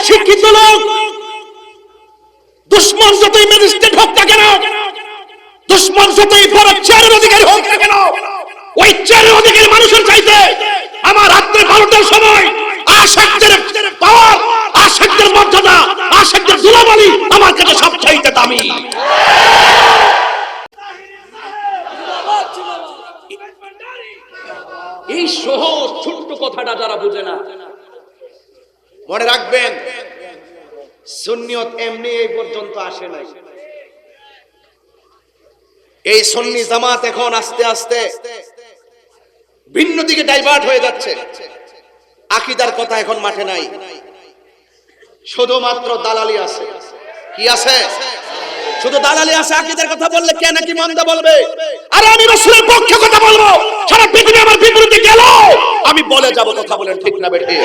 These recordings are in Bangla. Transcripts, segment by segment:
শিক্ষিত লোক দুশ্মন যতই ম্যাজিস্ট্রেট হোক না কেন, দুশ্মন যতই বড় চেয়ারের অধিকারী হোক না কেন, ওই চেয়ারের অধিকারী মানুষের চাইতে আমার রাত্রে 12টার সময় আশিকদের পাওয়ার, আশিকদের মর্যাদা, আশিকদের দুলাবালি আমার কাছে সবচাইতে দামি। এই সহজ ছোট্ট কথাটা যারা বুঝে না, মনে রাখবেন সুন্নিয়ত এমনি এই পর্যন্ত আসে নাই। এই সুন্নি জামাত এখন আস্তে আস্তে ভিন্ন দিকে ডাইভার্ট হয়ে যাচ্ছে। আকীদার কথা এখন মাঠে নাই, শুধুমাত্র দালালি আছে। কি আছে? শুধু দালালি আছে। আকীদার কথা বললে কে নাকি মন্দ বলবে, আর আমি রাসূলের পক্ষে কথা বলবো, সারা পৃথিবী আমার বিপরীতে গেল আমি বলে যাব। কথা বলেন ঠিক না বেঠি?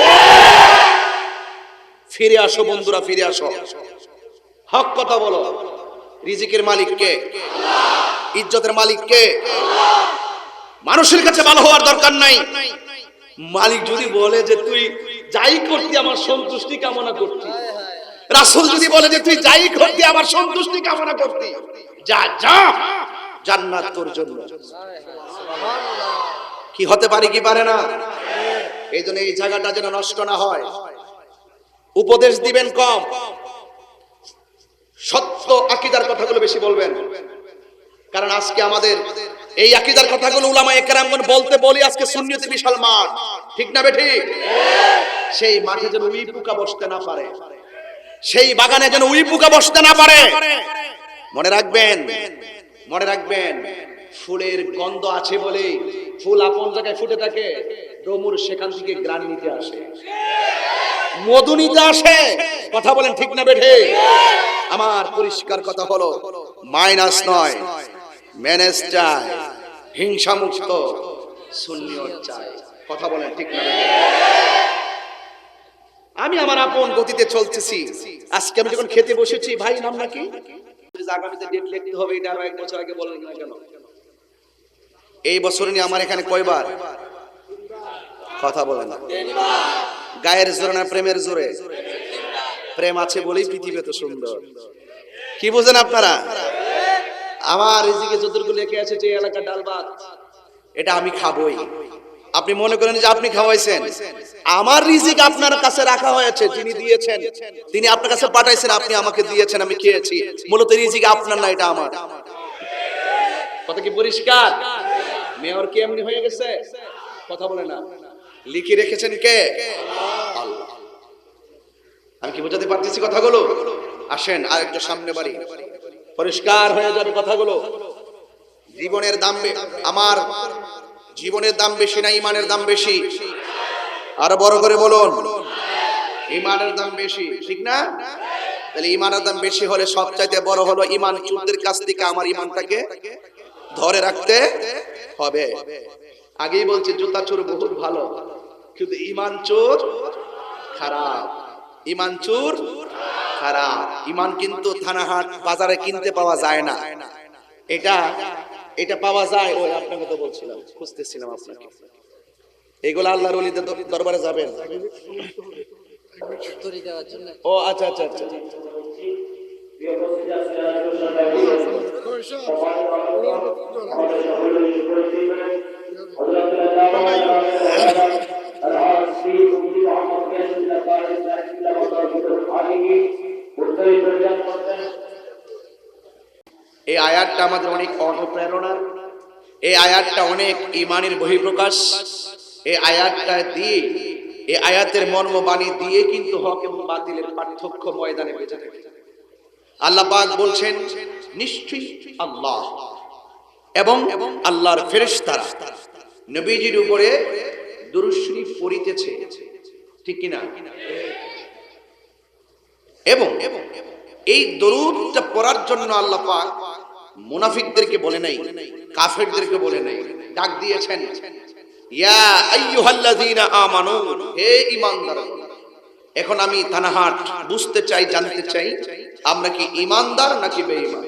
ফিরে আসো বন্ধুরা, ফিরে আসো, হক কথা বলো। রিজিকের মালিক কে? আল্লাহ। ইজ্জতের মালিক কে? আল্লাহ। মানুষের কাছে ভালো হওয়ার দরকার নাই। মালিক যদি বলে যে তুই যাই করতি আমার সন্তুষ্টি কামনা করতি, রাসূল যদি বলে যে তুই যাই করতি আমার সন্তুষ্টি কামনা করতি, যা যা, জান্নাত তোর জন্য। কি হতে পারে কি পারে না? এইজন্য এই জায়গাটা যেন নষ্ট না হয়। উপদেশ দিবেন কম, সত্য আকীদার কথাগুলো বেশি বলবেন। কারণ আজকে আমাদের এই আকীদার কথাগুলো উলামায়ে কেরামগণ বলতে বলি আজকে সুন্নিয়তের বিশাল মাঠ, ঠিক না বেঠিক? সেই মাঠে যেন উই পোকা বসতে না পারে, সেই বাগানে যেন উই পোকা বসতে না পারে। মনে রাখবেন, মনে রাখবেন, ফুলের গন্ধ আছে বলে ফুল আপন জায়গায় ফুটে থাকে, ডমুর সেখান থেকে গ্রাণ নিতে আসে, মধু নিতে আসে। কথা বলেন ঠিক না বেঠে? আমার পরিষ্কার কথা হলো, মাইনাস নয়, ম্যানেজ চাই, হিংসা মুক্ত সুন্নিয়ত চাই। কথা বলেন ঠিক না বেঠে? আমি আমার আপন গতিতে চলতেছি। আজকে আমি যখন খেতে বসেছি, ভাই নাম নাকি, আগামীতে ডেট লিখতে হবে, এটা আরো 1 বছর আগে বলেন না কেন? এই বছর নিয়ে আমার এখানে কয়বার? কথা বলেন না। গায়ের জোরে না প্রেমের জোরে? প্রেম আছে বলেই পৃথিবী এত সুন্দর। কি বুঝেন আপনারা? আমার রিজিকে যতটুকু লেখে আছে যে এলাকা ডাল ভাত, এটা আমি খাবই। আপনি মনে করেন যে আপনি খাওয়াইছেন, আমার রিজিক আপনার কাছে রাখা হয়েছে, যিনি দিয়েছেন তিনি আপনার কাছে পাঠাইছেন, আপনি আমাকে দিয়েছেন, আমি খেয়েছি। মূলত রিজিক আপনার না, এটা আমার। কথা কি পরিষ্কার? মেয়র কি এমনি হয়ে গেছে? কথা বলে না। লিখে রেখেছেন কে? আল্লাহ। আমি কি বোঝাতে পারতেছি কথাগুলো? আসেন আর একটু সামনে বাড়ি, পরিষ্কার হয়ে যাবে কথাগুলো। জীবনের দাম, আমার জীবনের দাম বেশি না ইমানের দাম বেশি? আরো বড় করে বলুন, ইমানের দাম বেশি, ঠিক না? তাহলে ইমানের দাম বেশি হলে সবচাইতে বড় হলো ইমান চোরদের কাছ থেকে আমার ইমানটাকে ধরে রাখতে হবে। আগেই বলছি জুতা চোর বহুত ভালো, কিন্তু ইমান চোর খারাপ। ইমান চোর খারাপ। ইমান কিন্তু থানাহাট বাজারে কিনতে পাওয়া যায় না, এটা এটা পাওয়া যায়। ওই আপনাকে তো বলছিলাম, খুঁজতেছিলাম আপনাকে। এগুলো আল্লাহর ওলিদের দরবারে যাবেন। ও আচ্ছা আচ্ছা আচ্ছা। এই আয়াতটা আমাদের অনেক অনুপ্রেরণা, এই আয়াতটা অনেক ইমানের বহিঃপ্রকাশ। এই আয়াতটা দিয়ে, এই আয়াতের মর্মবাণী দিয়ে কিন্তু হক এবং বাতিলের পার্থক্য ময়দানে বেঁচে থাকে। আল্লাহ পাক বলছেন, নিশ্চয়ই আল্লাহ এবং আল্লাহর ফেরেশতারা নবীজির উপরে দুরূদ শরীফ পড়িতেছে, ঠিক কি না? এবং এই দরুদটা পড়ার জন্য আল্লাহ পাক মুনাফিকদেরকে বলে নাই, কাফেরদেরকে বলে নাই, ডাক দিয়েছেন, ইয়া আইয়ুহাল্লাযীনা আমানু, হে ঈমানদারগণ। এখন আমি থানাহাট বুঝতে চাই, জানতে চাই আমরা কি ঈমানদার নাকি বেঈমান?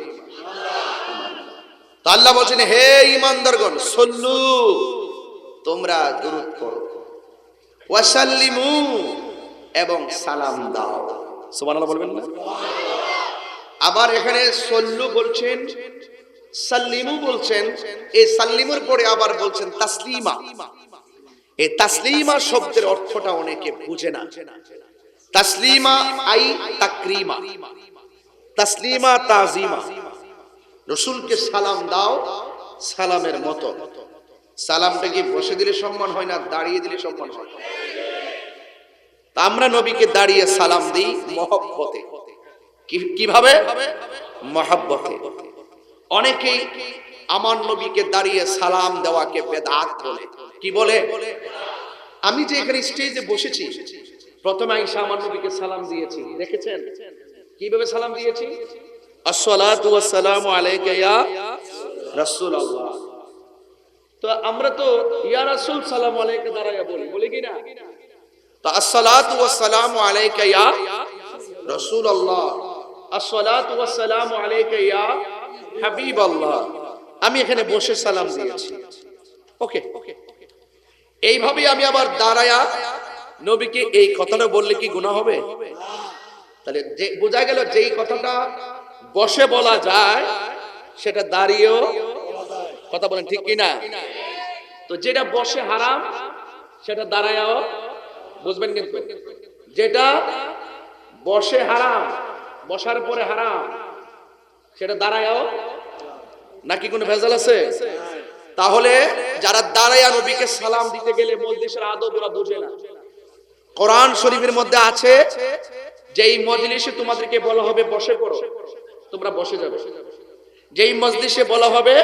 তো আল্লাহ বলেন, হে ঈমানদারগণ, সল্লু, তোমরা দুরূদ পড়ো, ওয়াসাল্লিমু, এবং সালাম দাও। সুবহানাল্লাহ বলবেন না? আবার এখানে সল্লু বলছেন, সাল্লিমু বলছেন, এই সাল্লিমুর পরে আবার বলছেন তাসলিমা। এই তাসলিমা শব্দের অর্থটা অনেকে বুঝে না। তাসলিমা আই তাকরিমা, তাসলিমা তাজিমা। রাসূলকে সালাম দাও সালামের মতো। সালামটা কি বসে দিলে সম্মান হয় না দাঁড়িয়ে দিলে সম্মান হয়? তা আমরা নবীকে দাঁড়িয়ে সালাম দিই মহব্বতে। কিভাবে? মহব্বতে। অনেকেই আমার নবীকে দাঁড়িয়ে সালাম দেওয়াকে বেদাত বলে। কি বলে? আমি যে এখানে স্টেজে বসেছি, প্রথমে আয়েশা আমার নবীকে সালাম দিয়েছি, দেখেছেন কিভাবে সালাম দিয়েছি? আসসালাতু ওয়াসসালামু আলাইকা ইয়া রাসূলুল্লাহ। তো আমরা তো ইয়া রাসূল সালামু আলাইকা দাঁড়ায়া বলি কি না? তো আসসালাতু ওয়াসসালামু আলাইকা ইয়া রাসূলুল্লাহ, আসসালাতু ওয়াসসালামু আলাইকা ইয়া হাবিবাল্লাহ। আমি এখানে বসে সালাম দিয়েছি, ওকে। এইভাবে আমি আবার দাঁড়ায়া নবীকে এই কথাটা বললে কি গুনাহ হবে? তাহলে বোঝা গেল যেই কথাটা বসে বলা যায় সেটা দাঁড়িয়েও কথা বলেন, ঠিক কি না? তো যেটা বসে হারাম সেটা দাঁড়ায়াও বুঝবেন। কিন্তু যেটা বসে হারাম, বসার পরে হারাম, সেটা দাঁড়ায়াও নাকি কোনো ভেজাল আছে? তাহলে যারা দাঁড়ায়া নবীকে সালাম দিতে গেলে মজলিসের আদব ওরা বুঝে না। কোরআন শরীফের মধ্যে আছে যেই মজলিসে তোমাদেরকে বলা হবে বসে পড়ো, তোমরা বসে যাবে। যেই মজলিসে বলা হবে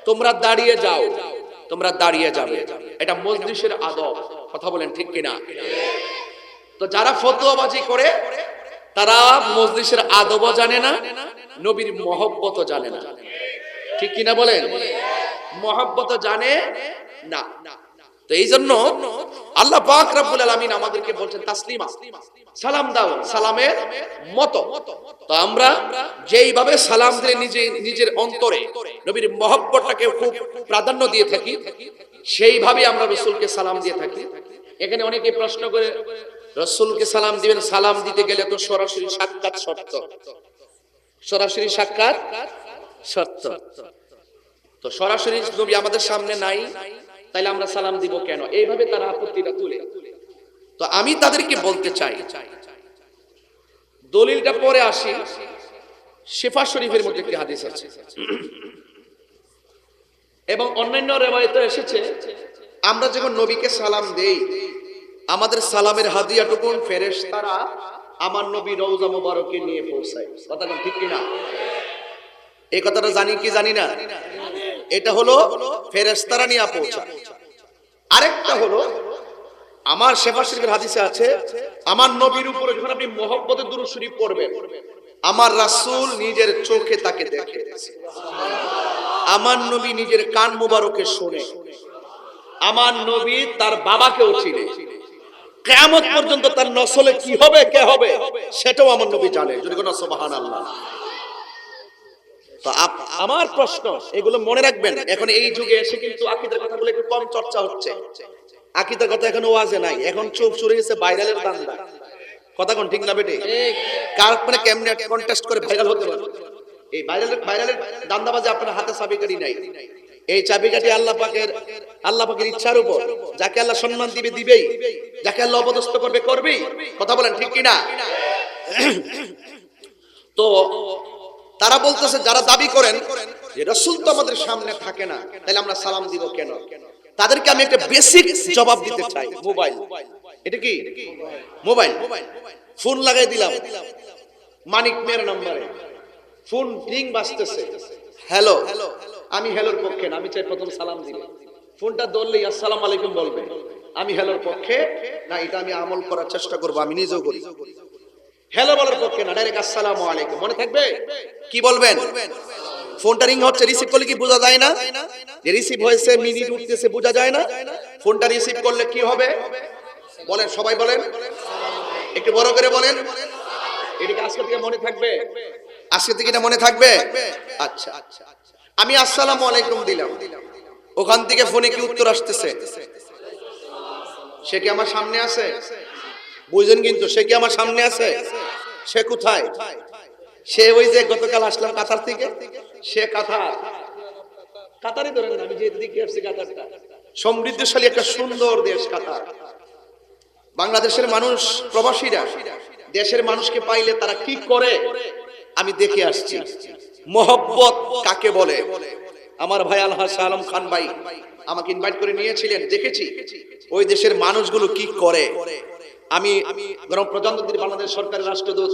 তোমরা দাঁড়িয়ে যাও, তোমরা দাঁড়িয়ে যাবে। এটা মজলিসের আদব। কথা বলেন, ঠিক কিনা? তো যারা ফতোয়াবাজি করে তারা মজলিসের আদবও জানে না, নবীর মহব্বতও জানে না। ঠিক কিনা বলেন? মহব্বত জানে না। তো এই জন্য আল্লাহ পাক রব্বুল আলামিন আমাদেরকে বলছেন তাসলিমা, সালাম দাও সালামের মতো। তো আমরা যেইভাবে সালাম দিলে নিজের অন্তরে নবীর মহব্বতটাকে খুব প্রাধান্য দিয়ে থাকি, সেইভাবে আমরা রাসূলকে সালাম দিয়ে থাকি। এখানে অনেকে প্রশ্ন করে রাসূলকে সালাম দিবেন, সালাম দিতে গেলে তো সরাসরি সাক্ষাৎ শর্ত, সরাসরি সাক্ষাৎ শর্ত। তো সরাসরি নবী আমাদের সামনে নাই, তাইলে আমরা সালাম দিব কেন? এইভাবে তারা আপত্তিটা তুলে। তো আমি তাদেরকে বলতে চাই, দলিলটা পরে আসি। শিফা শরীফের মধ্যে একটি হাদিস আছে এবং অন্যান্য রিওয়ায়াতে এসেছে, আমরা যখন নবীকে সালাম দেই আমাদের সালামের হাদিয়াটুকু ফেরেশতারা আমার নবী রওজা মুবারকে নিয়ে পৌঁছায়। কথাটা ঠিক কি না? এই কথাটা জানি কি জানি না? এটা হলো ফেরেশতারা নিয়ে পৌঁছায়। আরেকটা হলো আমার শিফা শরীফের হাদিসে আছে, আমার নবীর উপরে যখন আপনি মহব্বতে দুরূদ শরীফ পড়বেন, আমার রাসূল নিজের চোখে তাকে দেখে, আমার নবী নিজের কান মুবারকে শোনে, আমার নবী তার বাবাকেও চিনে, কিয়ামত পর্যন্ত তার নসলে কি হবে কে হবে সেটাও আমার নবী জানে। যদি কোন সুবহানাল্লাহ। তো আমার প্রশ্ন, এগুলো মনে রাখবেন। এখন এই যুগে এসে কিন্তু আকীদার কথাগুলো একটু কম চর্চা হচ্ছে। আকীদার কথা এখন ওয়াজে নাই, এখন চোখ চুরে গেছে ভাইরালের দান্দা। কথা কোন ঠিক না বেটে? কার মানে কেমনে কন্টেস্ট করে ভাইরাল হতে পারে? এই ভাইরালের দান্দাবাজে আপনার হাতে চাবিকাঠি নাই। এই চাবিকাঠি আল্লাহ পাকের ইচ্ছার উপর। যাকে আল্লাহ সম্মান দিবে দিবেই, যাকে আল্লাহ অপদস্থ করবে করবেই। কথা বলেন, ঠিক কি না? তো তারা বলতেছে, যারা দাবি করেন যে রাসূল তো আমাদের সামনে থাকে না, তাহলে আমরা সালাম দিব কেন? তাদেরকে আমি একটা বেসিক জবাব দিতে চাই। মোবাইল, এটা কি মোবাইল? ফোন লাগাই দিলাম মানিক মেয়ের নম্বরে, ফোন রিং বাজতেছে, হ্যালো। আমি হ্যালোর পক্ষে না, আমি চাই প্রথম সালাম দিই। ফোনটা ধরলেই আসসালামু আলাইকুম বলবে, আমি হ্যালোর পক্ষে না। এটা আমি আমল করার চেষ্টা করব, আমি নিজেও করি। হ্যালো বলার পক্ষে না, ডাইরেক্ট আসসালামু আলাইকুম। মনে থাকবে কি বলবেন? ফোনটা রিং হচ্ছে, রিসিভ করলে কি বোঝা যায় না যে রিসিভ হয়েছে? মিনিট উঠতেছে, বোঝা যায় না? ফোনটা রিসিভ করলে কি হবে বলেন, সবাই বলেন, একটু বড় করে বলেন। এটাকে আজকে থেকে মনে থাকবে? আজকে থেকে এটা মনে থাকবে? আচ্ছা, আমি আসসালামু আলাইকুম দিলাম, ওখান থেকে ফোনে কি উত্তর আসতেছে? সে কি আমার সামনে আছে? বুঝেন কিন্তু সে কি আমার সামনে আছে? সে কোথায়? সে ওই যে গতকাল আসলাম কাতার থেকে, সে কাতারই ধরেন, আমি যে দিকে আসছি কাতারটা সমৃদ্ধশালী একটা সুন্দর দেশ কাতার। বাংলাদেশের মানুষ, প্রবাসীরা দেশের মানুষকে পাইলে তারা কি করে আমি দেখে আসছি। মোহব্বত কাকে বলে? আমার ভাই আলহাজ আলম খান ভাই আমাকে ইনভাইট করে নিয়েছিলেন, দেখেছি ওই দেশের মানুষগুলো কি করে। আমি প্রধানমন্ত্রী বাংলাদেশ সরকারের রাষ্ট্রদূত,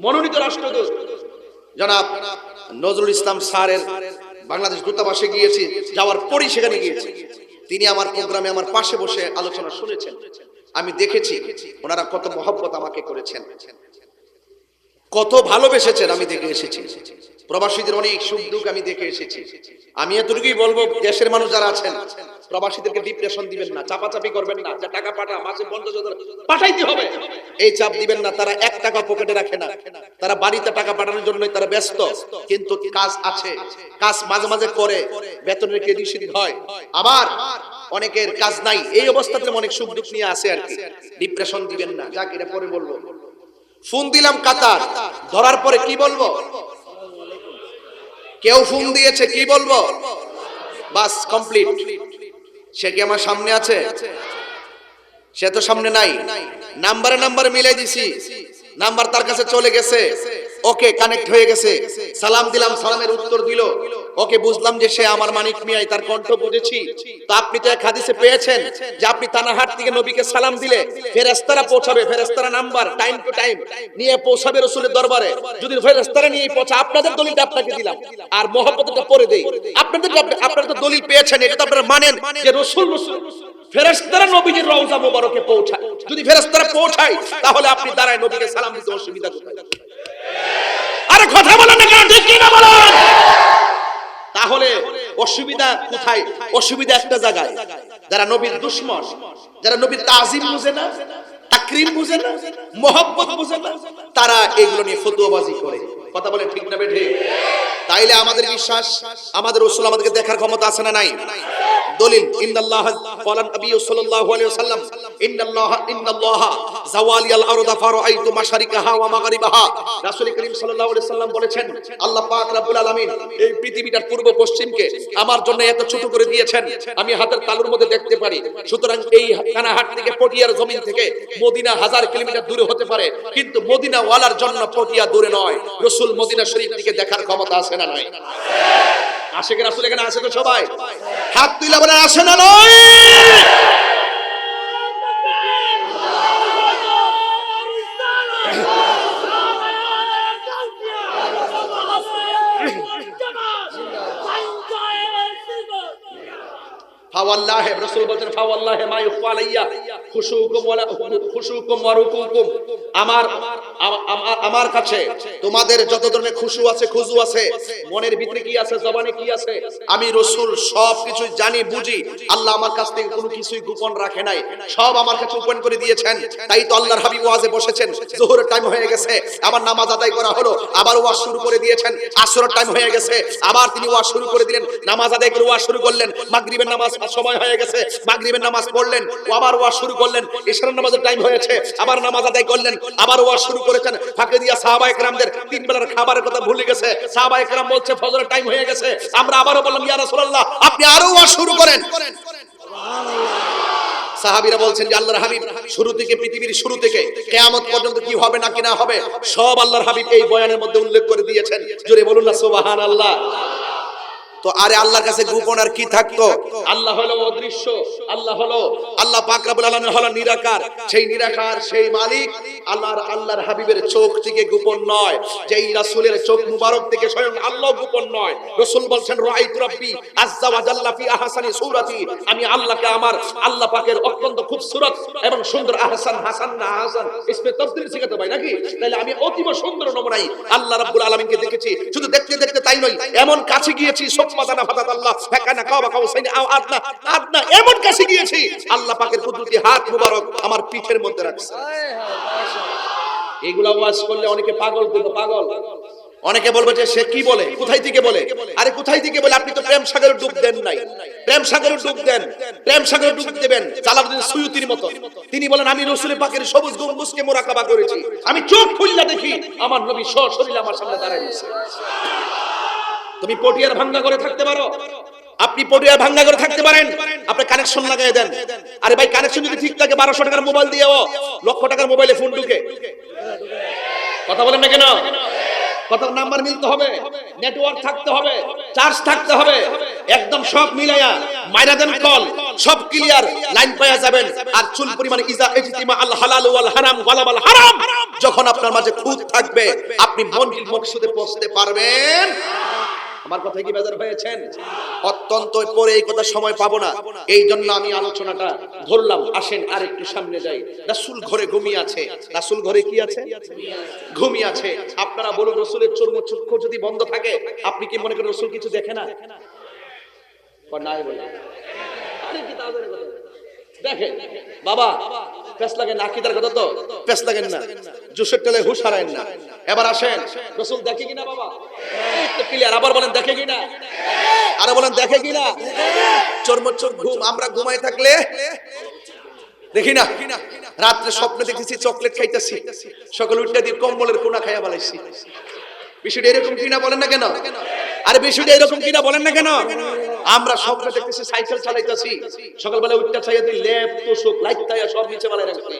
মনোনীত রাষ্ট্রদূত জনাব নজরুল ইসলাম স্যারের বাংলাদেশ দূতাবাসে গিয়েছি, যাওয়ার পরই সেখানে গিয়েছি। তিনি আমার প্রোগ্রামে আমার পাশে বসে আলোচনা শুনেছেন। আমি দেখেছি ওনারা কত মহব্বত আমাকে করেছেন, কত ভালোবেসেছেন আমি দেখে এসেছি। প্রবাসীদের অনেক সুখ দুঃখ আমি দেখে এসেছি। আমি এতটুকুই বলবো, দেশের মানুষ যারা আছেন প্রবাসীদেরকে ডিপ্রেশন দিবেন না, চাপাচাপি করবেন না যে টাকা পাঠা, মাসে 50,000 পাঠাইতে হবে, এই চাপ দিবেন না। তারা 1 টাকা পকেটে রাখে না, তারা বাড়িতে টাকা পাঠানোর জন্যই তারা ব্যস্ত। কিন্তু কাজ আছে, কাজ মাঝে মাঝে করে, বেতনের ক্রেডিট হয়, আবার অনেকের কাজ নাই। এই অবস্থাতে অনেক সুখ দুঃখ নিয়ে আসে আর কি। ডিপ্রেশন দিবেন না। যাক, এটা পরে বলবো। ফোন দিলাম কাতার, ধরার পরে কি বলবো? কেউ ফোন দিয়েছে, কি বলবো? বাস কমপ্লিট। সে কি আমার সামনে আছে? সে তো সামনে নাই। নাম্বারে মিলাই দিছি, নাম্বার তার কাছে চলে গেছে, ওকে কানেক্ট হয়ে গেছে। সালাম দিলাম, সালামের উত্তর দিল, ওকে বুঝলাম যে সে আমার মানিক মিয়াই, তার কণ্ঠ বুঝেছি। তো আপনি তো এক হাদিসে পেয়েছেন যে আপনি তানাহাট থেকে নবীকে সালাম দিলে ফেরেশতারা পৌঁছাবে, ফেরেশতারা নাম্বার টাইম টু টাইম নিয়ে পৌঁছাবে রাসূলের দরবারে। যদি ফেরেশতারা নিয়ে পৌঁছা, আপনাদের দলিলটা আপনাকে দিলাম, আর মহব্বতটা পরে দেই। আপনারা তো দলিল পেয়েছেন, এটা তো আপনারা মানেন যে রাসূল ফেরেশতারা নবীজির রওজা মোবারকে পৌঁছায়। যদি ফেরেশতারা পৌঁছায় তাহলে আপনি দাঁড়ায় নবীকে সালাম দিতে অসুবিধা কোথায়? আরে কথা বলেন না কেন? ঠিক কি না বলেন? তাহলে অসুবিধা কোথায়? অসুবিধা একটা জায়গায়, যারা নবীর দুশমন, যারা নবীর তাজিম বুঝে না, তাকরীম বুঝে না, মোহব্বত বুঝে না, তারা এগুলো নিয়ে ফতোয়াবাজি করে। কথা বলেন ঠিক না বেঠিক? তাইলে আমাদের বিশ্বাস, আমাদের রাসূল আমাদেরকে দেখার ক্ষমতা আছে না নাই? দলিল, ইন্নাল্লাহ ক্বালা নবী সাল্লাল্লাহু আলাইহি ওয়াসাল্লাম, ইন্নাল্লাহ জাওয়ালিয়াল আরদা ফারাআইতু মাশারিকাহা ওয়া মাগরিবাহা। রাসূল করিম সাল্লাল্লাহু আলাইহি ওয়াসাল্লাম বলেছেন, আল্লাহ পাক রব্বুল আলামিন এই পৃথিবীটার পূর্ব পশ্চিমকে আমার জন্য এত ছোট করে দিয়েছেন, আমি হাতের তালুর মধ্যে দেখতে পারি। সুতরাং এই কানাহাট থেকে পটিয়ার জমিন থেকে মদিনা 1000 কিলোমিটার দূরে হতে পারে, কিন্তু মদিনা ওয়ালার জন্য পটিয়া দূরে নয়। রাসূল মদিনা শরীফ থেকে দেখার ক্ষমতা আছে না নাই? আশিক রাসূল এখানে আছে তো সবাই? হাত তুলে বলেন আছে না নয়? ফাওয়াল্লাহি, রাসূল বলেন ফাওয়াল্লাহি মা ইখফা আলাইয়া খুশুকুম ওয়া রুকুকুম। আমার কাছে তোমাদের যত ধরনের খুশু আছে, খুজু আছে, মনের ভিতরে কি আছে, জবানে কি আছে, আমি রাসূল সবকিছু জানি, বুঝি। আল্লাহ আমার কাছ থেকে কোনো কিছুই গোপন রাখে নাই, সব আমার কাছে ওপেন করে দিয়েছেন। তাই তো আল্লাহর হাবিব ওয়াজে বসেছেন, যোহরের টাইম হয়ে গেছে, আবার নামাজ আদায় করা হলো, আবার ওয়াজ শুরু করে দিয়েছেন। আসরের টাইম হয়ে গেছে, আবার তিনি ওয়াজ শুরু করে দিলেন, নামাজ আদায় করে ওয়াজ শুরু করলেন। মাগরিবের নামাজ সময় হয়ে গেছে, মাগরিবের নামাজ পড়লেন, আবার ওয়াজ শুরু করলেন। ইশরার নামাজের টাইম হয়েছে, আবার নামাজ আদায় করলেন, আবার ওয়াজ শুরু করেছেন। ফাঁকে দিয়া সাহাবায়ে কেরামদের 3 বেলার খাবারের কথা ভুলে গেছে। সাহাবায়ে কেরাম বলছে ফজরের টাইম হয়ে গেছে, আমরা আবারো বললাম ইয়া রাসূলুল্লাহ আপনি আরো ওয়াজ শুরু করেন। সুবহানাল্লাহ। সাহাবীরা বলছেন যে আল্লাহর হাবিব শুরু থেকে, পৃথিবীর শুরু থেকে কিয়ামত পর্যন্ত কি হবে না কি না হবে সব আল্লাহর হাবিব এই বয়ানের মধ্যে উল্লেখ করে দিয়েছেন। জোরে বলুন না সুবহানাল্লাহ। তো আরে আল্লাহর কাছে গোপন আর কি থাকতো? আল্লাহ হলো অদৃশ্য, আল্লাহ পাক রব্বুল আলামিন হলো নিরাকার। সেই নিরাকার, সেই মালিক আল্লাহর হাবিবের চোখ থেকে গোপন নয়, যেই রাসূলের চোখ মুবারক থেকে স্বয়ং আল্লাহ গোপন নয়। রাসূল বলেন রাআইতু রাব্বি আযজা ওয়া জাল্লা ফি আহসানি সূরাতি, আমি আল্লাহকে আমার আল্লাহ পাকের অত্যন্ত খুবসুরত এবং সুন্দর, আহসান, হাসান না হাসান ইসমে তাফসীর শিখাতে ভাই নাকি? তাহলে আমি অতিব সুন্দর নমুনায় আল্লাহ রাব্বুল আলামিনকে দেখেছি। শুধু দেখতে দেখতে তাই নয়, এমন কাছে গিয়েছি, সুবহানাহু ওয়া তাআলা ফাকানা কাবা কাউসাইন আও আদনা, এমন কাছে গিয়েছি আল্লাহ পাকের কুদরতি হাত মুবারক আমার পিঠের মধ্যে রাখছে। এগুলা ওয়াজ করলে অনেকে পাগল কিন্তু পাগল অনেকে বলবে যে সে কি বলে, কোথায় থেকে বলে? আরে কোথায় থেকে বলে? আপনি তো প্রেম সাগরে ডুব দেন নাই। প্রেম সাগরে ডুব দেন, প্রেম সাগরে ডুব দেবেন জালালউদ্দিন সুয়ুতির মতো। তিনি বলেন আমি রাসূলের পাকের সবুজ গম্বুজকে মুরাকাবা করেছি, আমি চোখ খুললা দেখি আমার নবী সশরীরে আমার সামনে দাঁড়ায় আছে। তুমি পটিয়ার ভাঙ্গা করে থাকতে পারো, আপনি পটিয়ার ভাঙ্গা করে থাকতে পারেন, আপনি কানেকশন লাগাই দেন। আরে ভাই কানেকশন যদি ঠিক থাকে 1200 টাকার মোবাইল দিয়েও লক্ষ টাকার মোবাইলে ফোন ঢুকে। কথা বলেন না কেন? কথার নাম্বার মিলতে হবে, নেটওয়ার্ক থাকতে হবে, চার্জ থাকতে হবে, একদম সব মিলায়া মাইরা দেন কল, সব ক্লিয়ার লাইন পাওয়া যাবেন। আর চুল পরিমাণ ইজা ইজতিমা আল হালাল ওয়াল হারাম ওয়ালাল হারাম, যখন আপনার মাঝে খুঁত থাকবে আপনি মঞ্জিল মকসুদে পৌঁছতে পারবেন। আমার কথা কি বেজার হয়েছেন? অত্যন্ত পরে এই কথা সময় পাবো না, এই জন্য আমি আলোচনাটা ধরলাম। আসেন আর একটু সামনে যাই। রাসূল ঘরে ঘুমিয়ে আছে। রাসূল ঘরে কি আছে? ঘুমিয়ে আছে। আপনারা বলুন রাসূলের চর্মচক্ষু যদি বন্ধ থাকে আপনি কি মনে করেন রাসূল কিছু দেখে না? নাই বলে আরে কি তাদের কথা দেখে বাবা, পেছ লাগে না কিদার কথা তো পেছ লাগেন না, জোশের তেলে হুশ হারায়েন না। এবার আসেন রাসূল দেখে কিনা বাবা? তো ক্লিয়ার। আবার বলেন দেখে কিনা? আরে বলেন দেখে কিনা? চর্মচোখ ঘুম, আমরা ঘুমাই থাকলে দেখি না। রাত্রে স্বপ্নে দেখেছি চকলেট খাইতেছি, সকাল উঠে দিয়ে কম্বলের কোনা খাইয়া বালাইছি। বিষয়টা এরকম কিনা বলেন না কেন? আরে বিষয়টা এরকম কিনা বলেন না কেন? আমরা স্বপ্নে দেখতেছি সাইকেল চালাইতেছি, সকালবেলা উঠটা চাইয়া দিই লেপ তোষক লাইট তাইয়া সব নিচে বালাই রাখছি।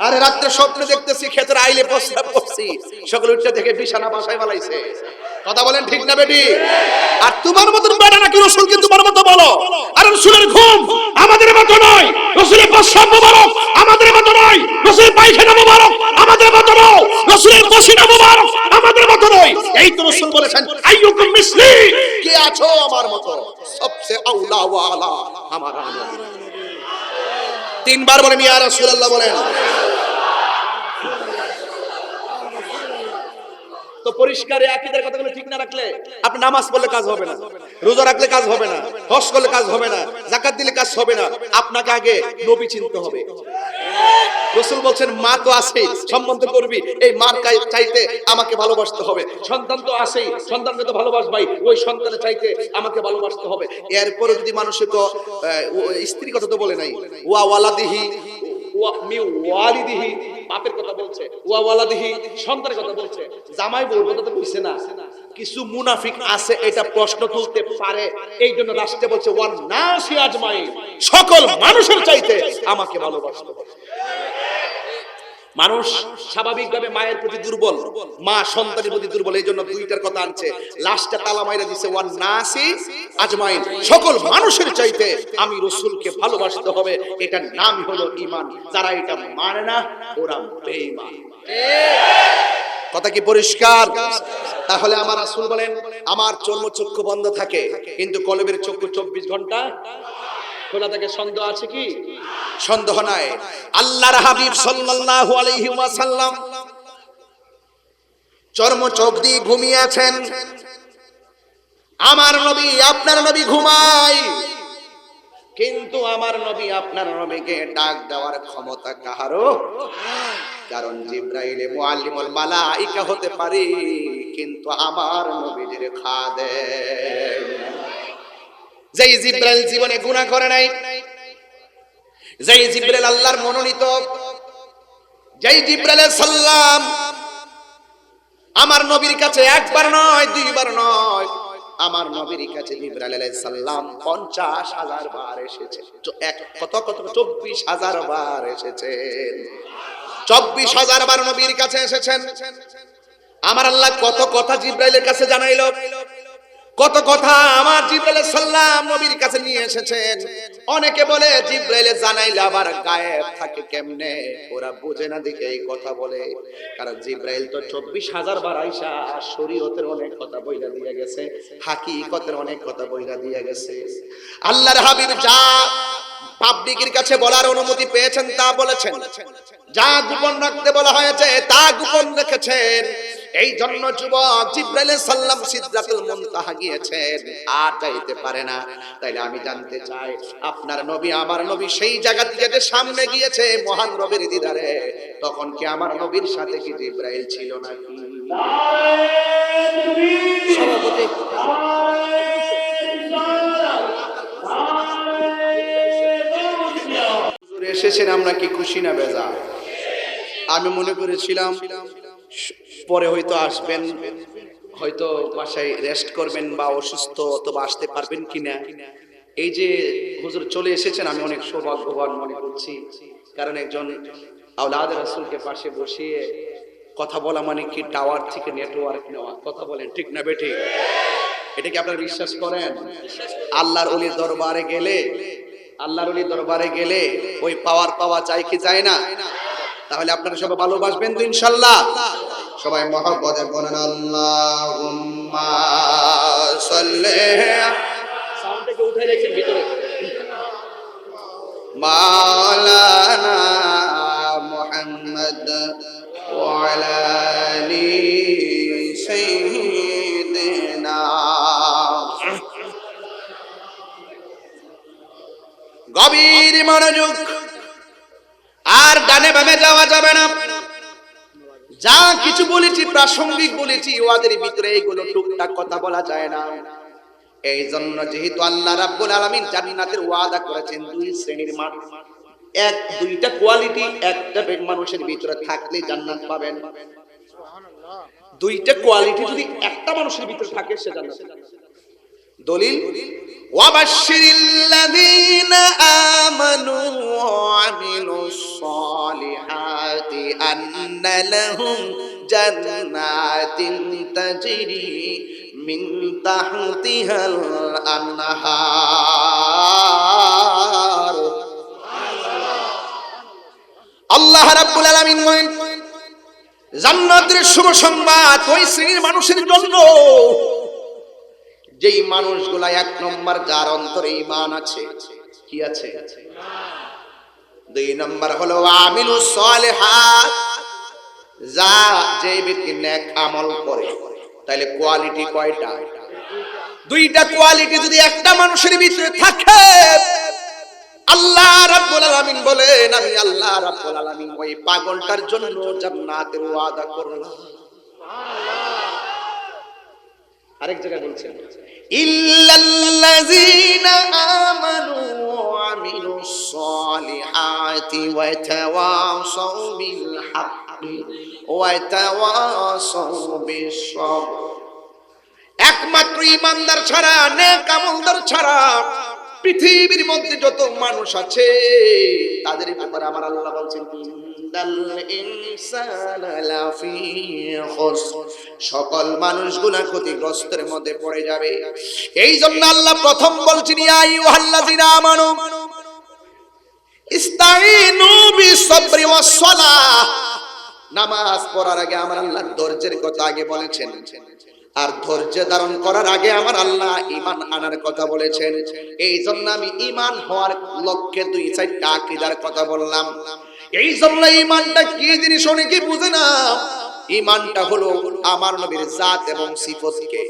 আরে রাত্রে স্বপ্নে দেখতেছি ক্ষেতের আইলে প্রস্রাব করছি, সকাল উঠটা দেখে বিছানা বাসায় বালাইছে। কথা বলেন ঠিক না বেটি? আর তোমার মতন বেটা নাকি রাসূলকে তোমার মতো বলো? আর রাসূলের ঘুম আমাদের মতো নয়, রাসূলের প্রস্রাব মোবারক আমাদের মতো নয়, রাসূলের পায়খানা মোবারক আমাদের মতো নয়, রাসূলের পশিনা মোবারক আমাদের মতো নয়। এই তো রাসূল বলেছেন আইয়ুকুম মিসলি, কে আছো আমার মতো? সবচেয়ে আউলা ওয়ালা আমার আল্লাহ। তিনবার বলেন ইয়া রাসূলুল্লাহ বলেন। তো পরিষ্কার আকীদার কথাগুলো ঠিক না রাখলে আপনি নামাজ পড়লে কাজ হবে না, রোজা রাখলে কাজ হবে না, হজ করলে কাজ হবে না, যাকাত দিলে কাজ হবে না। আপনাকে আগে নবী চিনতে হবে। রাসূল বলছেন মা তো আছেই, সম্বন্ধ করবি, এই মার চাইতে আমাকে ভালোবাসতে হবে। সন্তান তো আছেই, সন্তানকে তো ভালোবাসবাই, ওই সন্তানের চাইতে আমাকে ভালোবাসতে হবে। এরপরে যদি মানুষে তো স্ত্রীর কথা তো বলে নাই, ওয়া ওয়ালাদিহি ওয়া মি ওয়ালিদিহি, বাপের কথা বলছে, ওয়া ওয়ালাদিহি সন্তানের কথা বলছে, জামাই বউর কথা তো কইছে না। কিছু মুনাফিক আছে এটা প্রশ্ন তুলতে পারে, এই জন্য রাষ্ট্রে বলছে ওয়ান নাসি আজমাইন, সকল মানুষের চাইতে আমাকে ভালোবাসতে হবে। মানুষ স্বাভাবিকভাবে মায়ের প্রতি দুর্বল, মা সন্তানের প্রতি দুর্বল, এই জন্য দুইটার কথা আনছে। লাস্টে তালা মাইরা দিছে ওয়ান নাসি আজমাইন, সকল মানুষের চাইতে আমি রাসূলকে ভালোবাসতে হবে। এটার নাম হলো ঈমান। যারা এটা মানে না ওরা বেঈমান। কথা কি পরিষ্কার? তাহলে আমার রাসূল বলেন আমার চর্মচক্ষু বন্ধ থাকে কিন্তু কলবের চক্ষু 24 ঘন্টা খোলা থাকে। সন্দেহ আছে কি? সন্দেহ নাই। আল্লাহর হাবিব সাল্লাল্লাহু আলাইহি ওয়াসাল্লাম চর্মচোখ দিয়ে ঘুমিয়ে আছেন। আমার নবী আপনার নবী ঘুমায়, কিন্তু আমার নবী আপনার নবীকে ডাক দেওয়ার ক্ষমতা কাহারও, কারণ জিবরাইল মুআল্লিমুল মালাইকা হতে পারে কিন্তু আমার নবীর খাদেম। যেই জিবরাইল জীবনে গুনাহ করে নাই, যেই জিবরাইল আল্লাহর মনোনীত, যেই জিবরাইল সাল্লাম আমার নবীর কাছে একবার নয় দুইবার নয়, আমার নবীর কাছে জিবরাইল আলাইহিস সালাম 50,000 বার এসেছে। কত 24,000 বার এসেছেন। 24,000 বার নবীর কাছে এসেছেন। আমার আল্লাহ কত কথা জিবরাইলের কাছে জানাইলো, কত কথা আমার জিবরাইল সাল্লাম নবীর কাছে নিয়ে এসেছেন। অনেকে বলে জিবরাইল জানাইলে আবার গায়েব থাকে কেমনে, ওরা বুঝে না দিকে এই কথা বলে। কারণ জিবরাইল তো 24,000 বার আইসা শরীয়তের অনেক কথা বইলা দিয়ে গেছে, হাকিকতের অনেক কথা বইলা দিয়ে গেছে। আল্লাহর হাবিব যা পাবলিকের কাছে বলার অনুমতি পেয়েছেন তা বলেছেন, যা গোপন রাখতে বলা হয়েছে তা গোপন রেখেছেন। এই জন্য যুবক জিবরাইল সাল্লাম সিদরাতুল মুনতাহা গিয়েছেন, আর যাইতে পারে না। তাইলে আমি জানতে চাই, আপনার নবী আমার নবী সেই জায়গা থেকে যে সামনে গিয়েছে মহান রবের দিদারে, তখন কি আমার নবীর সাথে কি জিবরাইল ছিল নাকি? সভাপতি এসেছেন, আমরা কি খুশি না বেজার? আমি মনে করেছিলাম পরে হয়তো আসবেন, হয়তো বাসায় রেস্ট করবেন বা অসুস্থ অথবা আসতে পারবেন কিনা। এই যে হুজুর চলে এসেছেন, আমি অনেক সৌভাগ্যবান মনে করছি। কারণ একজন আওলাদ রাসূলকে পাশে বসিয়ে কথা বলা মানে কি টাওয়ার থেকে নেটওয়ার্ক নেওয়া। কথা বলেন ঠিক না বেঠিক? এটা কি আপনারা বিশ্বাস করেন? আল্লাহর ওলির দরবারে গেলে, আল্লাহর ওলির দরবারে গেলে ওই পাওয়ার পাওয়া যায় কি যায় না? তাহলে আপনারা সবাই ভালোবাসবেন তো ইনশাআল্লাহ। সবাই মহব্বতে বলেন আল্লাহুম্মা সাল্লি। সাউন্ডটাকে উঠাই রাখেন ভিতরে। মাওলানা মুহাম্মদ ওয়া আলা আলি সাইয়্যিদিনা। গভীর মনোযোগ, আর ডানে বামে যাওয়া যাবে না। যা কিছু বলেছি প্রাসঙ্গিক বলেছি, ওয়াদের ভিতরে এইগুলো টুকটাক কথা বলা যায় না। এই জন্য যেহেতু আল্লাহ রাব্বুল আলামিন জান্নাতের ওয়াদা করেছেন দুই শ্রেণীর মানুষ, এক দুইটা কোয়ালিটি একটা মানুষের ভিতরে থাকলে জান্নাত পাবেন। দুইটা কোয়ালিটি যদি একটা মানুষের ভিতরে থাকে সে জান্নাত পাবে। দলিল ওয়াবাশশিরিল্লাযীনা আমানু ওয়া আমিলুস সালিহাতি আন্না লাহুম জান্নাতিন তাজরি মিন তাহতিহাল আনহার। আল্লাহ রাব্বুল আলামিন বলেন জান্নাতের শুভ সংবাদ ওই শ্রেণীর মানুষের জন্য যেই মানুষগুলা এক নম্বর যার অন্তরে ঈমান আছে। কি আছে? দুই নম্বর হলো আমিলুস সালিহাত, যা যে ব্যক্তি নেক আমল করে। তাহলে কোয়ালিটি কয়টা? দুইটা কোয়ালিটি যদি একটা মানুষের ভিতরে থাকে, আল্লাহ রাব্বুল আলামিন বলেন আমি আল্লাহ রাব্বুল আলামিন ওই পাগলটার জন্য জান্নাতের ওয়াদা করলাম। আরেক জায়গায় বলছেন ইল্লাল্লাযীনা আমানু ওয়া আমিলুস সালিহাতি ওয়া তাওয়াসাউ বিল হাক্কি ওয়া তাওয়াসাউ বিস সাবর। একমাত্র ঈমানদার ছাড়া, নেক আমলদার ছাড়া পৃথিবীর মধ্যে যত মানুষ আছে তাদের ব্যাপারে আমার আল্লাহ বলছেন সকল মানুষগুলা ক্ষতিগ্রস্তের মধ্যে পড়ে যাবে। এই জন্য আল্লাহ প্রথম বলছেন ইয়া আইয়ুহাল্লাযীনা আমানু ইস্তাঈনু বিস-সাবরি ওয়াস-সালাহ। নামাজ পড়ার আগে আমার আল্লাহ ধৈর্যের কথা আগে বলেছেন, আর ধৈর্য ধারণ করার আগে আমার আল্লাহ ঈমান আনার কথা বলেছেন। এই জন্য আমি ঈমান হওয়ার লক্ষ্যে দুই চারটা আকীদার কথা বললাম। এই জন্য ঈমানটা কি জিনিস অনেকে বুঝে না। ঈমানটা হলো আমার নবীর জাত এবং সিফতকে,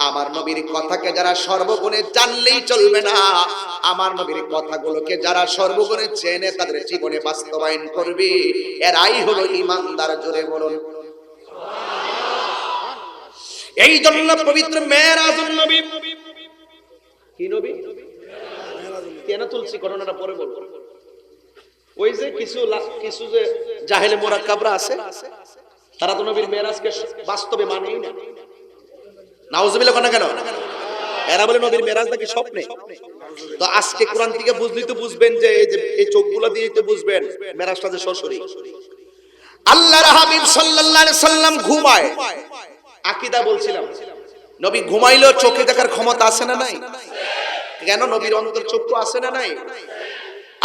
আমার নবীর কথাকে যারা সর্বগুণে জানলেই চলবে না, আমার নবীর কথাগুলোকে যারা সর্বগুণে চেনে তাদের জীবনে বাস্তবায়ন করবে, এরাই হলো ঈমানদার। জোরে বলুন। এই জন্য পবিত্র মেরাজুন নবী, কি নবী কেন তুলছি ঘটনাটা পরে বলবো। ওই যে কিছু যে জাহেলে মুরাক্কাবরা আছে, তারা তো নবীর মেরাজকে বাস্তবে মানেই না। নাউজুবিল্লাহ কোন কেন? এরা বলে নবীর মেরাজ নাকি স্বপ্নে। তো আজকে কোরআন থেকে বুঝলি তো বুঝবেন যে এই চোখগুলো দিয়ে তো বুঝবেন মেরাজটা যে সরাসরি। আল্লাহর হাবিব সাল্লাল্লাহু আলাইহি সাল্লাম ঘুমায়। আকীদা বলছিলাম, নবী ঘুমাইলেও চোখে দেখার ক্ষমতা আছে না নাই? কেন? নবীর অন্তর চক্ষু আছে না নাই?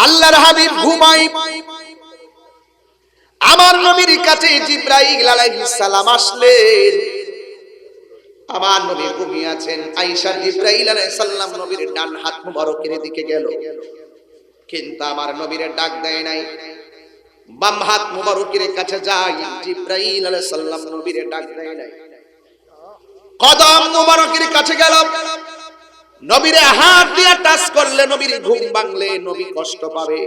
আল্লাহর হাবিব ঘুমায়, আমার নবীর কাছে জিবরাইল আলাইহিস সালাম আসলেন। আমার নবী ঘুমিয়ে আছেন। আয়েশা জিবরাইল আলাইহিস সালাম নবীর ডান হাত মুবারকের দিকে গেল, কিন্তু আমার নবীর ডাক দেয় নাই। বাম হাত মুবারকের কাছে যায়, জিবরাইল আলাইহিস সালাম নবীরে ডাক দেয় নাই। কদম মুবারকের কাছে গেল, নবীরে হাত দিয়ে টাচ করলে নবীর ঘুম ভাঙলে, নবী কষ্ট পাবে।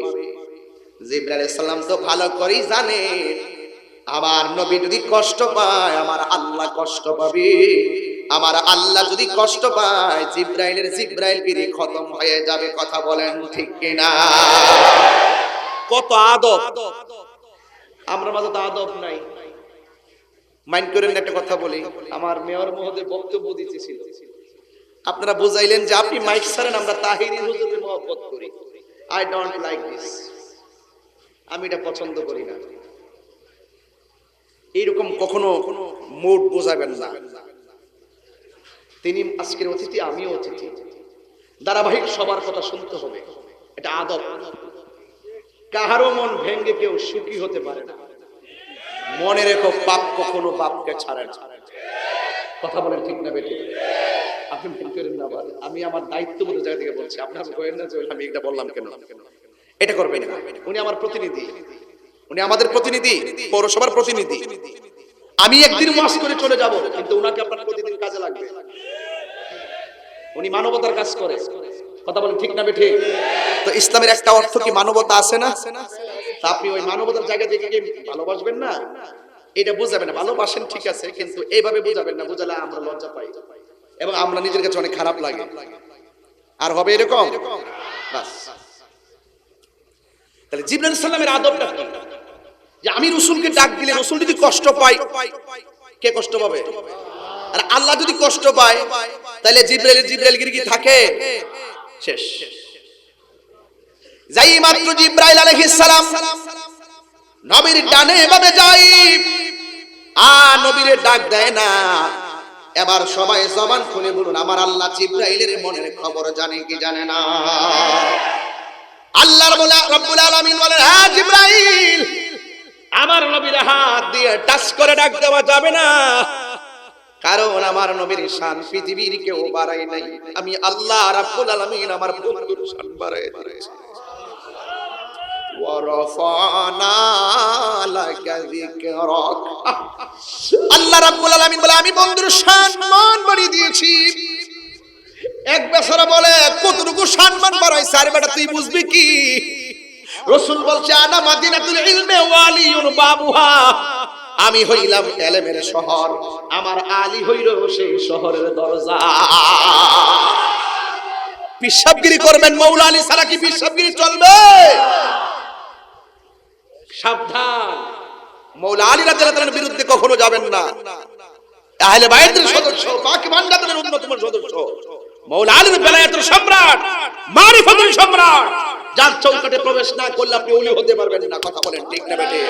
জিবরাইল আলাইহিস সালাম তো ভালো করেই জানে আমার নবী যদি কষ্ট পায় আমার আল্লাহ কষ্ট পাবে, আমার আল্লাহ যদি কষ্ট পায় জিবরাইল গিরি খতম হয়ে যাবে। কথা বলেন ঠিক কিনা? কত আদব! আমরা মাঝে তো আদব নাই। মাইন্ড করেন একটা কথা বলি, আমার মেয়র মহোদয় বক্তব্য দিতেছিল, আপনারা বুঝাইলেন যে আপনি মাইক ছাড়েন, আমরা তাহিরি হুজুরের মহব্বত করি। আই ডোন্ট লাইক দিস, আমি এটা পছন্দ করি না। এইরকম কখনো মুড বোঝাবেন না। তিনি আজকের অতিথি, আমিও অতিথি, ধারাবাহিক সবার কথা শুনতে হবে, এটা আদব। কাহারও মন ভেঙ্গে কেউ সুখী হতে পারে না। মনে রেখো, পাপ কখনো বাপকে ছাড়ে না। কথা বলেন ঠিক না বেটি? আপনি মনে করেন না, আমি আমার দায়িত্ববোধ জায়গা থেকে বলছি, আপনার করেন না যে আমি এটা বললাম কেন, এটা করবেন না। উনি আমার প্রতিনিধি, উনি আমাদের প্রতিনিধি, পৌরসভার প্রতিনিধি। আমি একদিন ওয়াজ করে চলে যাব, কিন্তু উনাকে আপনার প্রতিদিন কাজে লাগবে। উনি মানবতার কাজ করে। কথা বলেন ঠিক না বেঠি? তো ইসলামের একটা অর্থ কি মানবতা আছে না? তা আপনি ওই মানবতার জায়গা থেকে কি ভালোবাসবেন না? এটা বুঝাবেন না। ভালোবাসেন ঠিক আছে, কিন্তু এইভাবে বুঝাবেন না, বুঝালে আমরা লজ্জা পাই এবং আমরা নিজের কাছে অনেক খারাপ লাগে। আর হবে এরকম? বাস। তাহলে জিবরাইল সালামের আদবটা কি? যে আমি রাসূলকে ডাক দিলে রাসূল যদি কষ্ট পায়, কে কষ্ট পাবে? আর আল্লাহ যদি কষ্ট পায়, তাহলে জিবরাইল গিরি কি থাকে? শেষ। যাই মাত্র জিবরাইল আলাইহিস সালাম নবীর ডানে বামে যাই, আর নবীরে ডাক দেয় না। এবার সবাই জবান খুলে বলুন, আমার আল্লাহ জিবরাইলের মনের খবর জানে কি জানে না? আল্লাহর রাব্বুল আলামিন বলেন, হ্যাঁ জিবরাইল, আমার নবীর হাত দিয়ে টাচ করে ডাক দেওয়া যাবে না, কারণ আমার নবীর শান পৃথিবীর কেউ বাড়ায় নাই। আমি আল্লাহ রাব্বুল আলামিন আমার বন্ধুর শান বাড়ায় দিয়েছি। ওয়ারাফানা লাকা যিকরাক। আল্লাহ রাব্বুল আলামিন বলে, আমি বন্ধুর সম্মান বাড়িয়ে দিয়েছি। এক বেচারা বলে, কতটুকু সম্মান বাড়াইছে? আরে বেটা, তুই বুঝবি কি? রাসূল বলছে, আনা মাদিনাতুল ইলমি ওয়া আলিয়ুন বাবুহা। আমি হইলাম ইলমের শহর, আমার আলী হইল সেই শহরের দরজা। পিশাবগিরি করবেন মৌলা আলী ছাড়া কি পিশাবগিরি চলবে? সাবধান, মৌলা আলী রাদিয়াল্লাহু তাআলার বিরুদ্ধে কখনো যাবেন না। আহলে বাইতের সদস্য, পাক মানগাতের উন্নতম সদস্য, মৌলা আলীর বেলায়েতের সম্রাট, মারিফাতের সম্রাট, যার চৌকাটে প্রবেশ না করলে আপনি ওলি হতে পারবেন না। কথা বলেন ঠিক না বেটে?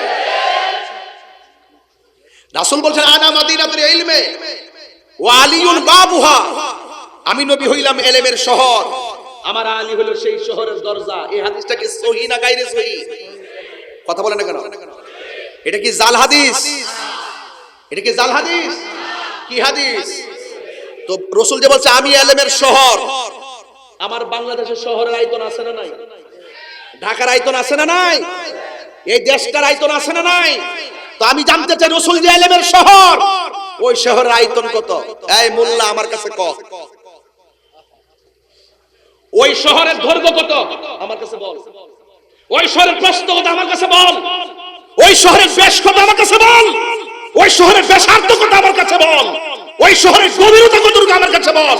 রাসূল বলছেন, আনা মাদিনাতুল ইলমি ওয়া আলিয়ুন বাবুহা। আমি নবী হইলাম ইলমের শহর, আমার আলী হলো সেই শহরের দরজা। এই হাদিসটা কি সহিহ না গায়রে সহিহ? কথা বলেন না কেন? এটা কি জাল হাদিস? এটা কি জাল হাদিস? কি হাদিস? তো রাসূল যে বলছে আমি ইলমের শহর, আমার বাংলাদেশের শহরের আয়তন আছে না নাই? ঢাকার আয়তন আছে না নাই? এই দেশটার আয়তন আছে না নাই? তো আমি জানতে চাই, রাসূল যে ইলমের শহর, ওই শহরের আয়তন কত? এই মোল্লা আমার কাছে কও। ওই শহরের দৈর্ঘ্য কত? আমার কাছে বল। ওই শহরের প্রস্থ কত? আমার কাছে বল। ওই শহরের ব্যাস কত? আমার কাছে বল। ওই শহরের ব্যাসার্ধ কত? আমার কাছে বল। ওই শহরের গভীরতা কতটুকু? আমার কাছে বল।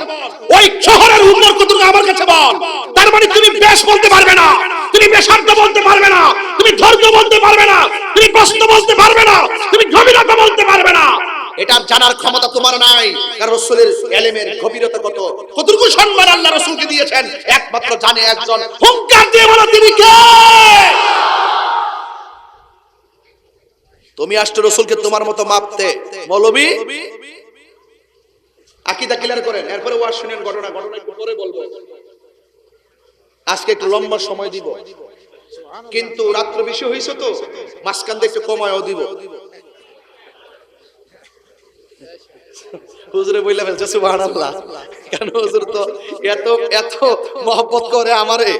ওই শহরের উন্নত কতটুকু? আমার কাছে বল। তার মানে তুমি ব্যাস বলতে পারবে না, তুমি ব্যাসার্ধ বলতে পারবে না, তুমি দৈর্ঘ্য বলতে পারবে না, তুমি প্রস্থ বলতে পারবে না, তুমি গভীরতা বলতে পারবে না। এটা জানার ক্ষমতা তোমার নাই। কারণ রাসূলের ইলমের গভীরতা কত, কতটুকু সম্মান আল্লাহ রাসূলকে দিয়েছেন, একমাত্র জানে একজন। হুঙ্কার দিয়ে বলো, তিনি কে? তুমি আসছো রাসূলকে তোমার মতো মাপতে। মৌলবী আকীদা ক্লিয়ার করেন, এরপরে ওয়াজ শুনেন। ঘটনা একটু পরে বলবো, আজকে একটু লম্বা সময় দিব, কিন্তু রাত্র বেশি হয়েছে তো মাঝখান দিয়ে একটু কমায়ও দিব। হুজুরে বইলা ফেলছে সুবহানাল্লাহ। কেন হুজুর তো এত এত মহব্বত করে আমারে।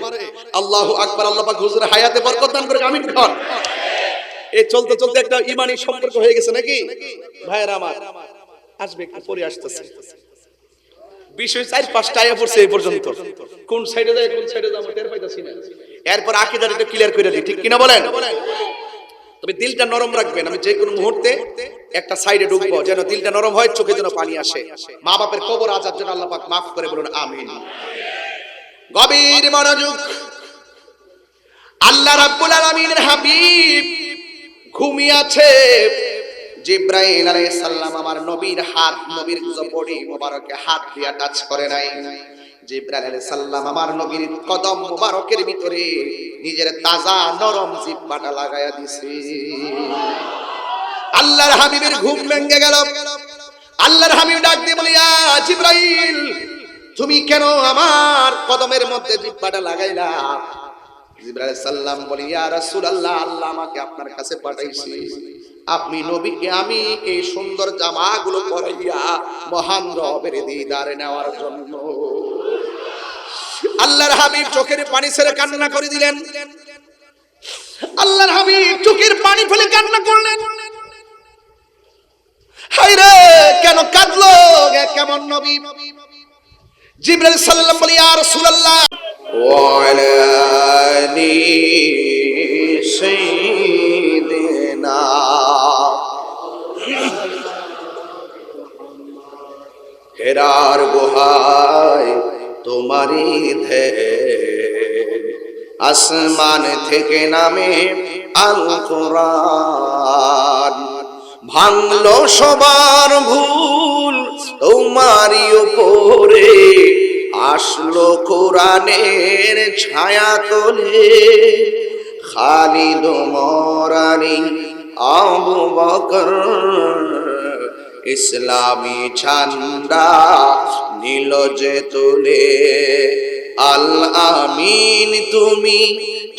আল্লাহু আকবার। আল্লাহ পাক হুজুরের হায়াতে বরকত দান করে। আমিন খান। এই চলতে চলতে একটা ইমানি সম্পর্ক হয়ে গেছে নাকি ভাইয়েরা আমার? আসবে একটু পরে আসতেছে। বিষয় 4-5টা আয়া পড়ছে এই পর্যন্ত, কোন সাইডে যায় কোন সাইডে যাবো টের পাইতাছি না। এরপর আকীদাটা একটু ক্লিয়ার করে দিই, ঠিক কিনা বলেন? তবে দিলটা নরম রাখবেন। আমি যে কোনো মুহূর্তে একটা সাইডে ঢুকবো, যেন দিলটা নরম হয়, চোখে যেন পানি আসে। মা বাপের কবর আযাব যেন আল্লাহ পাক মাফ করে, বলুন আমিন। গভীর মনোযোগ। আল্লাহ রাব্বুল আলামিনের হাবিব ঘুমিয়ে আছে। জিবরাইল আলাইহিস সালাম আমার নবীর হাত, নবীর বডি মোবারকে হাত দিয়া টাচ করে নাই। জিবরাইল আলাইহিস সালাম আমার নবীর কদম মোবারকের ভিতরে নিজের তাজা নরম জিহ্বাটা লাগায়া দিছে। আল্লাহর হাবিবের ঘুম ভেঙে গেল। আল্লাহর হাবিব ডাক দিয়ে বলে, ইয়া জিবরাইল, তুমি কেন আমার কদমের মধ্যে জিহ্বাটা লাগাইলা? জিবরাইল আলাইহিস সালাম বলে, ইয়া রাসূলুল্লাহ, আল্লাহ আমাকে আপনার কাছে পাঠাইছে আপনি নবীকে আমি এই সুন্দর জামাগুলো পরাইয়া মহান রবের দিদার নেওয়ার জন্য। আল্লাহর হাবিব চোখের পানি ছেড়ে কান্না করে দিলেন। আল্লাহর হাবিব চোখের পানি ফেলে কান্না করলেন। হায়রে, কেন কাঁদলো? কেমন নবী? জিবরাইল সাল্লাল্লাহু আলাইহি ইয়া রাসূলুল্লাহ ওয়া আলা আলি সাইয়্যিদিনা হেরার গুহায় তোমারই আসমান থেকে নামে আল কোরআন, ভাঙলো সবার ভুল তোমারই উপরে, আসলো কোরআনের ছায়া তোলে। খালিদ মরানি আবু বকর ইসলামী ঝান্ডা নীল যে তুলে। আল আমিন তুমি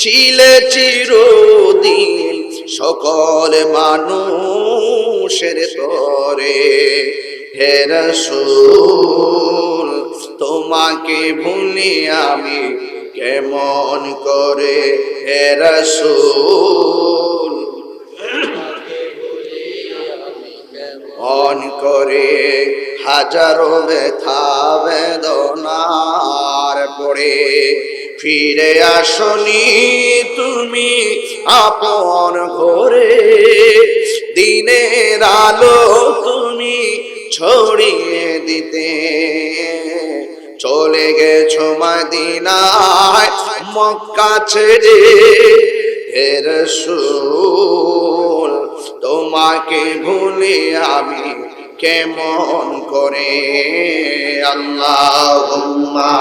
ছিলে চিরদিন সকল মানুষের তরে। হে রাসূল তোমাকে ভুলি আমি কেমন করে? হে রাসূল মন করে হাজারো ব্যথা বেদনার পড়ে ফিরে আসনি তুমি আপন ঘরে। দিনের আলো তুমি ছড়িয়ে দিতে চলে গেছো মদিনায় মক্কা ছেড়ে। হে রাসূল তোমাকে ভুলে আমি কেমন করে? আল্লাহুম্মা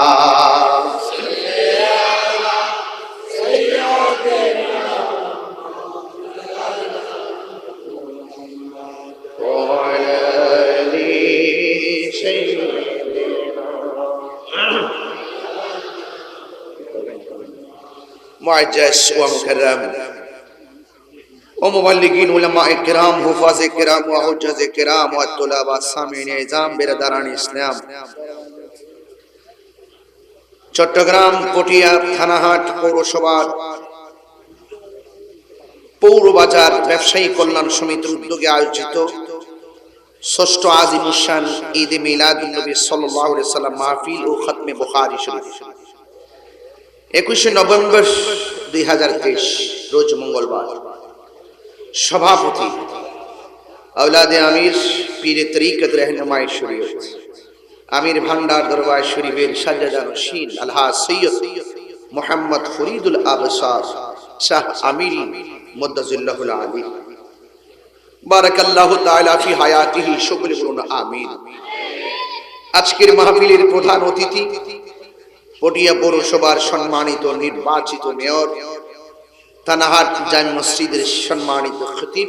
মুআজ্জাজ ওয়া মুকাররাম ও মুবাল্লিগিন উলামায়ে কিরাম হুফাজে কিরাম ওয়া হুজ্জাজে কিরাম ওয়া তুলাবা সামিনে ইজাম বিরাদারান ইসলাম, চট্টগ্রাম পটিয়া থানাহাট পৌরসভার পৌরবাজার ব্যবসায়ী কল্যাণ সমিতির উদ্যোগে আয়োজিত ষষ্ঠ আজিমুশান ঈদ মিলাদুন নবী সাল্লাল্লাহু আলাইহি সাল্লাম মাহফিল ও খতমে বুখারী শরীফ 21 নভেম্বর 2023 রোজ মঙ্গলবার। সভাপতি আওলাদে আমির পীরে তরিকত रहनुमाई শরীয়ত আমির ভান্ডার দরবার শরীফের সাজ্জাদা নশীন আলহাজ সৈয়দ মুহাম্মদ ফরিদুল আবসার শাহ আমির মুদ্দাজিল্লাহুল আলী বারাকাল্লাহু তাআলা ফি হায়াতিহি সকলে বলুন আমিন। আজকের মাহফিলের প্রধান অতিথি পটিয়া পৌরসভার সম্মানিত নির্বাচিত মেয়র, থানাহাট জামে মসজিদের সম্মানিত খতিব,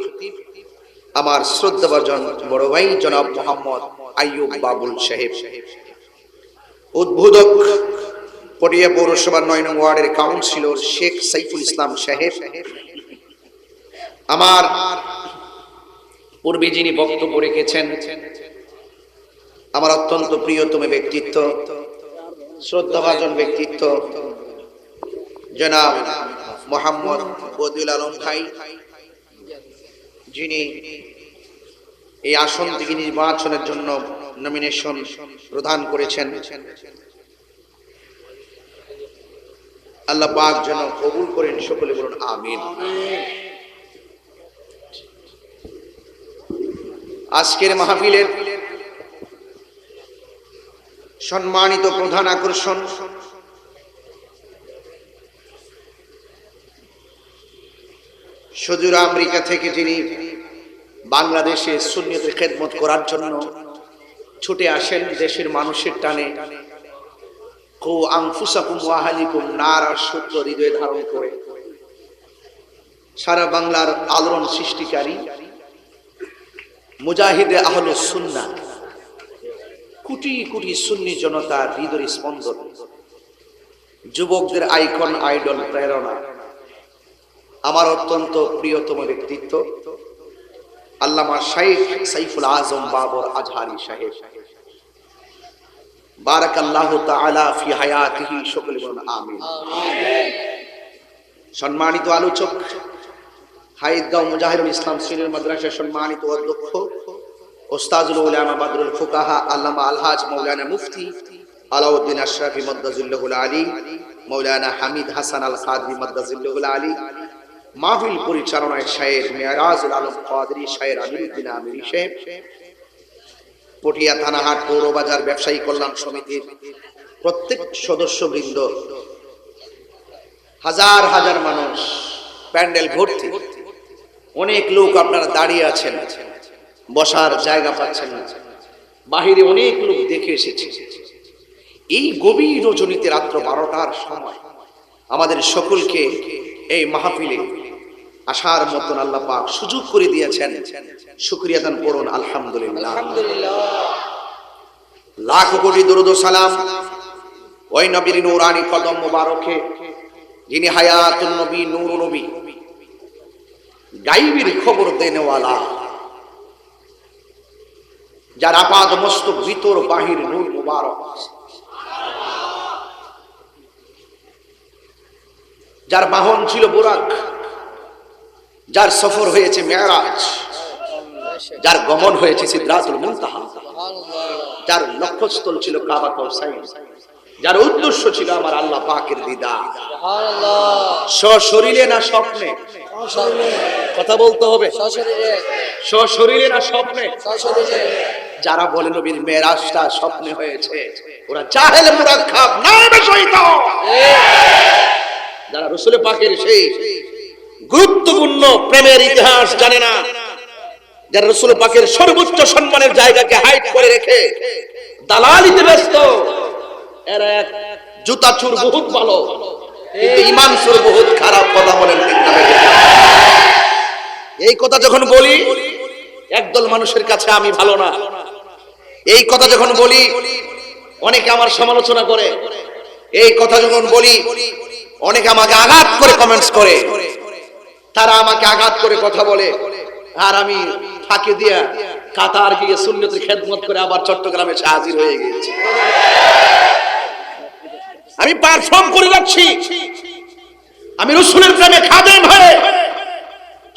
আমার শ্রদ্ধাভাজন বড় ভাই জনাব মোহাম্মদ আইয়ুব বাবুল সাহেব, উদ্বোধক পটিয়া পৌরসভার 9 নং ওয়ার্ডের কাউন্সিলর শেখ সাইফুল ইসলাম সাহেব, আমার পূর্বে যিনি বক্তব্য রেখেছেন আমার অত্যন্ত প্রিয়তম ব্যক্তিত্ব, শ্রদ্ধাভাজন ব্যক্তিত্ব জনাব মোহাম্মদ বদিউল আলম ভাই, যিনি এই আসন থেকে নির্বাচনের জন্য নমিনেশন প্রদান করেছেন, আল্লাহ পাক যেন কবুল করেন। সকলে বলুন আমিন। আজকের মাহফিলের সম্মানিত প্রধান আকর্ষণ সুদূর আমেরিকা থেকে যিনি বাংলাদেশে সুন্নিয়তের খেদমত করার জন্য ছুটে আসেন দেশের মানুষের টানে, কো আনফুসাকুম ওয়া আহলিকুম নারার সূত্র হৃদয়ে ধারণ করে সারা বাংলার আলোড়ন সৃষ্টিকারী মুজাহিদে আহলুস সুন্নাহ, কোটি কোটি সুন্নি জনতার হৃদয়ের স্পন্দন, যুবকদের আইকন, আইডল, প্রেরণা, আমার অত্যন্ত প্রিয়তম ব্যক্তিত্ব আল্লামা শাইখ সাইফুল আজম বাবর আজহারি সাহেব, বারাকাল্লাহু তাআলা ফি হায়াতিহি। সকলে বলুন আমিন। সম্মানিত আলোচক, হাইদগাঁও মুজাহিদুল ইসলাম সিনিয়র মাদ্রাসার সম্মানিত অধ্যক্ষ ওস্তাজুল উলামা বাদরুল ফুকাহা আল্লামা আলহাজ মাওলানা মুফতি আলাউদ্দিন আশরাফি মাদ্দাজিল্লাহুল আলী, মাওলানা হামিদ হাসান আল কাদরি মাদ্দাজিল্লাহুল আলী, মাহফিল পরিচালনায় শায়ের মেরাজুল আলম কাদরি, শায়ের আমিরুদ্দিন আমিরি সাহেব, পটিয়া থানাহাট পৌরবাজার ব্যবসায়ী কল্যাণ সমিতির প্রত্যেক সদস্যবৃন্দ, হাজার হাজার মানুষ, প্যান্ডেল ভর্তি, অনেক লোক আপনারা দাঁড়িয়ে আছেন, বসার জায়গা পাচ্ছেন না, বাহিরে অনেক লোক দেখে এসেছে। এই গভীর রজনীতে রাত্র 12টার সময় আমাদের সকলকে এই মাহফিলে আসার মতন আল্লাহ পাক সুযোগ করে দিয়েছেন। শুকরিয়া দান করুন আলহামদুলিল্লাহ। লাখ কোটি দরুদ ও সালাম ওই নবীর নূরানি কদম মোবারকে, যিনি হায়াতুন নবী, নূর নবী, গায়বের খবর দেনেওয়ালা, যার আপাদ মস্তক ভিতর বাহির নূর মুবারক, যার বাহন ছিল বুরাক, যার সফর হয়েছে মেরাজ, যার গমন হয়েছে সিদরাতুল মুনতাহা, যার লক্ষ্যস্থল ছিল কাবা কাউসাইন, যার উদ্দেশ্য ছিল আমার আল্লাহ পাকের দিদার। সশরীরে না স্বপ্নে? কথা বলতে হবে। সশরীরে না স্বপ্নে? যারা বলে নবীর মেরাজটা স্বপ্নে হয়েছে, ওরা জাহেল মুরাক্কাব, নামে শয়তান। যারা রাসূল পাকের সেই গুরুত্বপূর্ণ প্রেমের ইতিহাস জানে না, যারা রাসূল পাকের সর্বোচ্চ সম্মানের জায়গাকে হাইড করে রেখে দালালিতে ব্যস্ত, এরা এক জুতা চুর বহুত ভালো, কিন্তু ঈমান চুর বহুত খারাপ। কথা বলেন ঠিক না? এই কথা যখন বলি একদল মানুষের কাছে আমি ভালো না, এই কথা যখন বলি অনেকে আমার সমালোচনা করে, এই কথা যখন বলি অনেকে আমাকে আঘাত করে কমেন্টস করে, তারা আমাকে আঘাত করে কথা বলে, আর আমি ফাঁকি দিয়া কাতার গিয়ে সুন্নতের খেদমত করে আবার চট্টগ্রামে এসে হাজির হয়ে গেছি। আমি পারফর্ম করে যাচ্ছি, আমি রাসূলের প্রেমে খাদেম হয়ে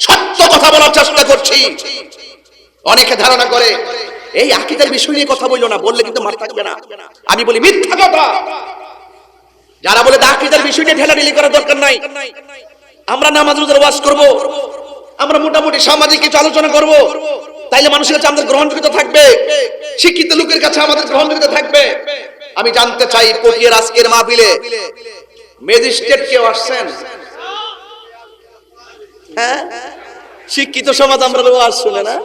সত্য কথা বলার চেষ্টা করছি। অনেকে ধারণা করে এই আকীদার বিষয় নিয়ে কথা বললো না, বললে কিন্তু মার থাকবে না। আমি বলি মিথ্যা কথা। যারা বলে আকীদার বিষয় নিয়ে ঢেলাঢেলি করার দরকার নাই, আমরা নামাজ রোজার ওয়াজ করব, আমরা মোটামুটি সামাজিক কিছু আলোচনা করব, তাইলে মানুষের কাছে আমাদের গ্রহণযোগ্যতা থাকবে, শিক্ষিত লোকের কাছে আমাদের গ্রহণযোগ্যতা থাকবে। আমি জানতে চাই পটিয়ার আজকের মাহফিলে ম্যাজিস্ট্রেট কেউ আসছেন? হ্যাঁ, শিক্ষিত সমাজ আমরা ওয়াজ শুনে না,